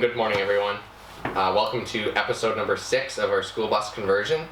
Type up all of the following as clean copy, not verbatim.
good morning everyone. Welcome to episode number 6 of our school bus conversion.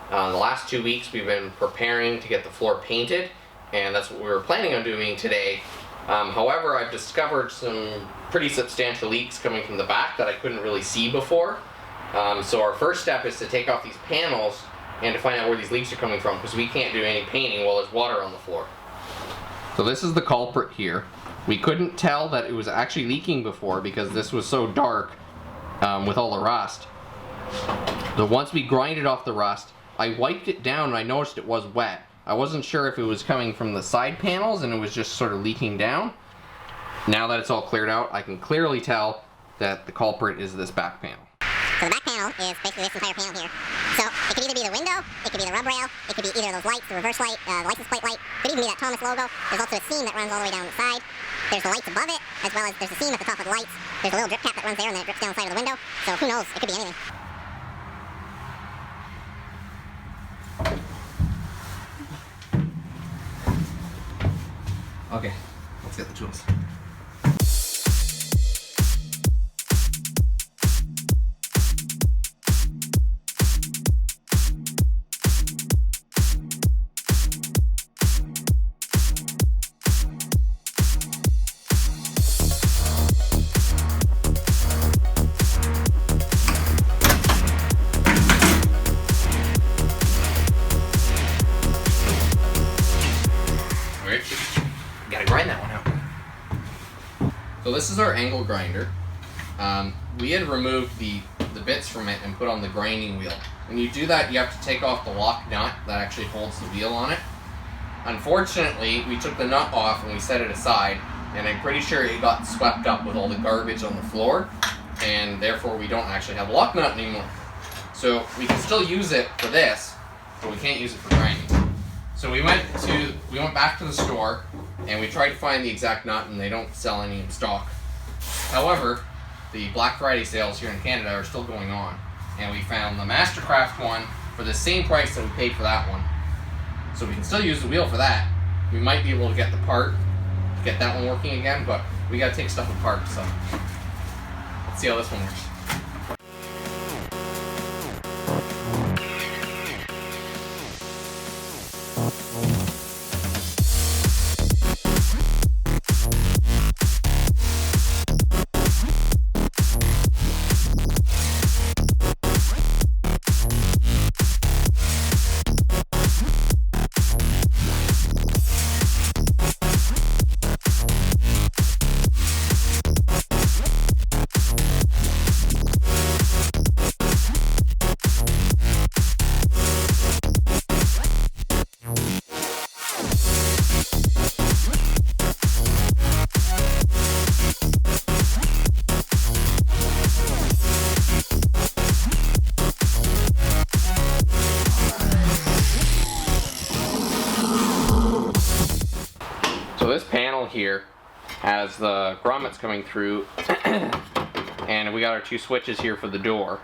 The last 2 weeks we've been preparing to get the floor painted, and that's what we were planning on doing today. However, I've discovered some pretty substantial leaks coming from the back that I couldn't really see before. So our first step is to take off these panels and to find out where these leaks are coming from, because we can't do any painting while there's water on the floor. So this is the culprit here. We couldn't tell that it was actually leaking before because this was so dark with all the rust. So once we grinded off the rust, I wiped it down and I noticed it was wet. I wasn't sure if it was coming from the side panels and it was just sort of leaking down. Now that it's all cleared out, I can clearly tell that the culprit is this back panel. So the back panel is basically this entire panel here. So it could either be the window, it could be the rub rail, it could be either those lights, the reverse light, the license plate light, it could even be that Thomas logo. There's also a seam that runs all the way down the side. There's the lights above it, as well as there's a seam at the top of the lights. There's a little drip cap that runs there and then it drips down the side of the window. So who knows, it could be anything. Okay, let's get the tools. Gotta grind that one out. So this is our angle grinder. We had removed the bits from it and put on the grinding wheel. When you do that, you have to take off the lock nut that actually holds the wheel on it. Unfortunately, we took the nut off and we set it aside, and I'm pretty sure it got swept up with all the garbage on the floor, and therefore we don't actually have a lock nut anymore. So we can still use it for this, but we can't use it for grinding. So we went back to the store and we tried to find the exact nut, and they don't sell any in stock. However, the Black Friday sales here in Canada are still going on, and we found the Mastercraft one for the same price that we paid for that one. So we can still use the wheel for that. We might be able to get the part to get that one working again, but we gotta take stuff apart, so let's see how this one works. So this panel here has the grommets coming through and we got our 2 switches here for the door.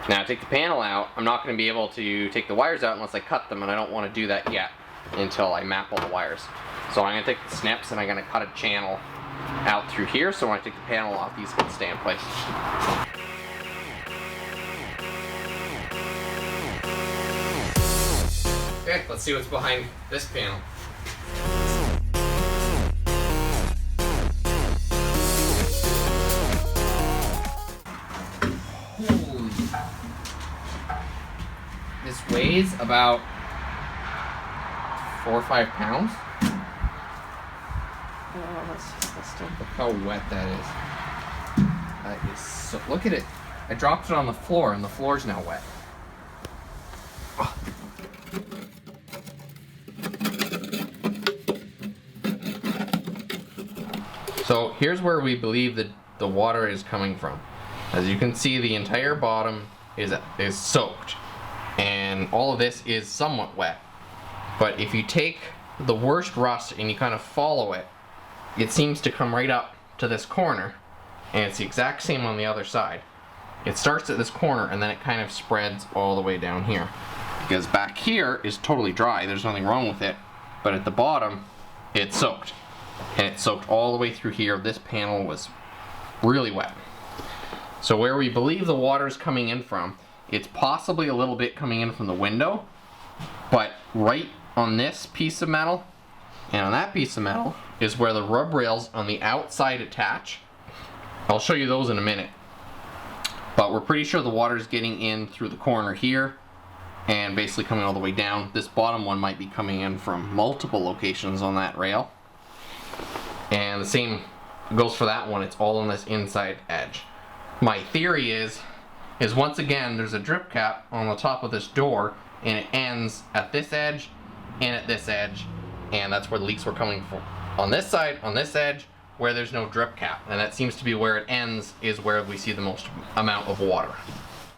Now to take the panel out, I'm not going to be able to take the wires out unless I cut them, and I don't want to do that yet until I map all the wires. So I'm going to take the snips and I'm going to cut a channel out through here, so when I take the panel off, these can stay in place. Okay, let's see what's behind this panel. Holy. This weighs about 4 or 5 pounds. Oh, that's disgusting. Look how wet that is. That is so. Look at it. I dropped it on the floor, and the floor's now wet. Oh. So here's where we believe that the water is coming from. As you can see, the entire bottom is soaked, and all of this is somewhat wet. But if you take the worst rust and you kind of follow it, it seems to come right up to this corner, and it's the exact same on the other side. It starts at this corner and then it kind of spreads all the way down here. Because back here is totally dry, there's nothing wrong with it, but at the bottom it's soaked. And it soaked all the way through here. This panel was really wet. So where we believe the water is coming in from, it's possibly a little bit coming in from the window, but right on this piece of metal and on that piece of metal is where the rub rails on the outside attach. I'll show you those in a minute. But we're pretty sure the water is getting in through the corner here and basically coming all the way down. This bottom one might be coming in from multiple locations on that rail. And the same goes for that one. It's all on this inside edge. My theory is once again, there's a drip cap on the top of this door and it ends at this edge and at this edge, and that's where the leaks were coming from. On this side, on this edge, where there's no drip cap, and that seems to be where it ends, is where we see the most amount of water.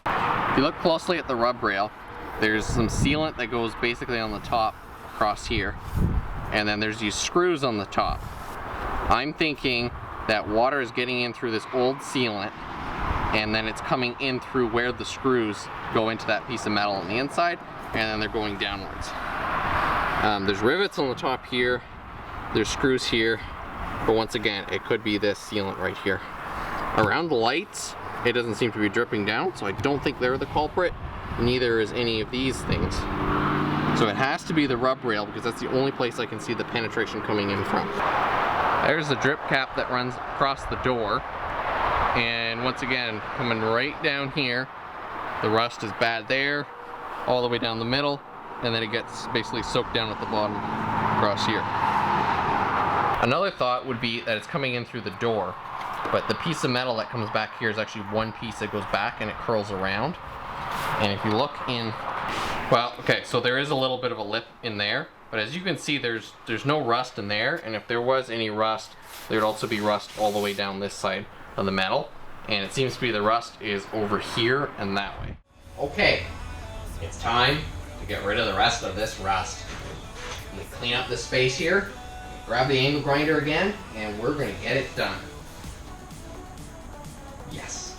If you look closely at the rub rail, there's some sealant that goes basically on the top across here, and then there's these screws on the top. I'm thinking that water is getting in through this old sealant, and then it's coming in through where the screws go into that piece of metal on the inside, and then they're going downwards. There's rivets on the top here, there's screws here, but once again, it could be this sealant right here. Around the lights, it doesn't seem to be dripping down, so I don't think they're the culprit. Neither is any of these things. So it has to be the rub rail, because that's the only place I can see the penetration coming in from. There's the drip cap that runs across the door. And once again, coming right down here, the rust is bad there, all the way down the middle, and then it gets basically soaked down at the bottom across here. Another thought would be that it's coming in through the door, but the piece of metal that comes back here is actually one piece that goes back and it curls around. And if you look in, well, okay, so there is a little bit of a lip in there, but as you can see, there's no rust in there, and if there was any rust, there'd also be rust all the way down this side of the metal, and it seems to be the rust is over here and that way. Okay, it's time to get rid of the rest of this rust. I'm gonna clean up this space here, grab the angle grinder again, and we're gonna get it done. Yes.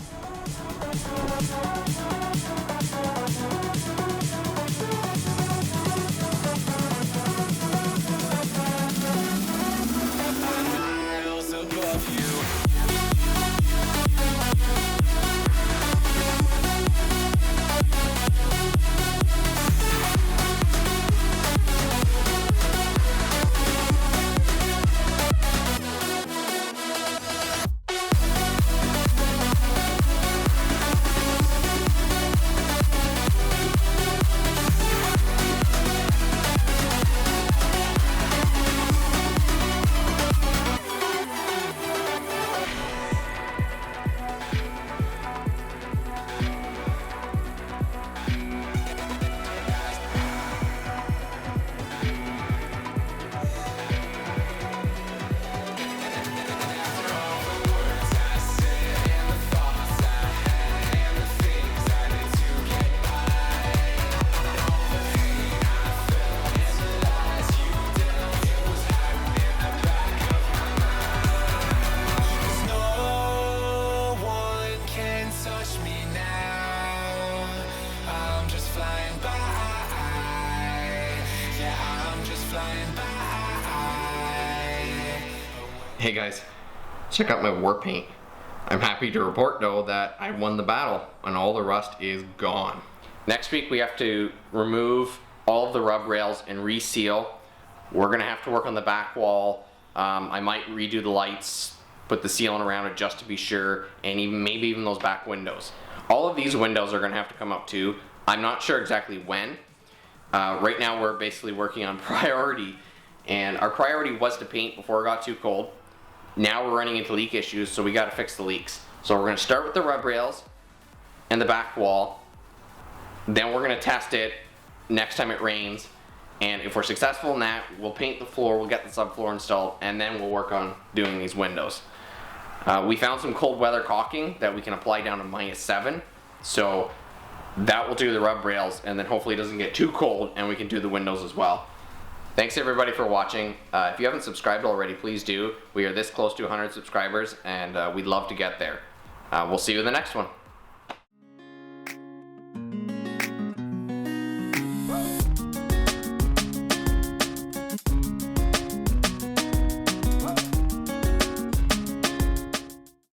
Hey guys, check out my war paint. I'm happy to report though that I won the battle and all the rust is gone. Next week we have to remove all of the rub rails and reseal. We're gonna have to work on the back wall. I might redo the lights, put the sealant around it just to be sure, and maybe even those back windows. All of these windows are gonna have to come up too. I'm not sure exactly when. Right now we're basically working on priority, and our priority was to paint before it got too cold. Now we're running into leak issues, so we got to fix the leaks. So we're going to start with the rub rails and the back wall. Then we're going to test it next time it rains, and if we're successful in that, we'll paint the floor, we'll get the subfloor installed, and then we'll work on doing these windows. We found some cold weather caulking that we can apply down to -7, so that will do the rub rails, and then hopefully it doesn't get too cold and we can do the windows as well. Thanks everybody for watching. If you haven't subscribed already, please do. We are this close to 100 subscribers, and we'd love to get there. We'll see you in the next one.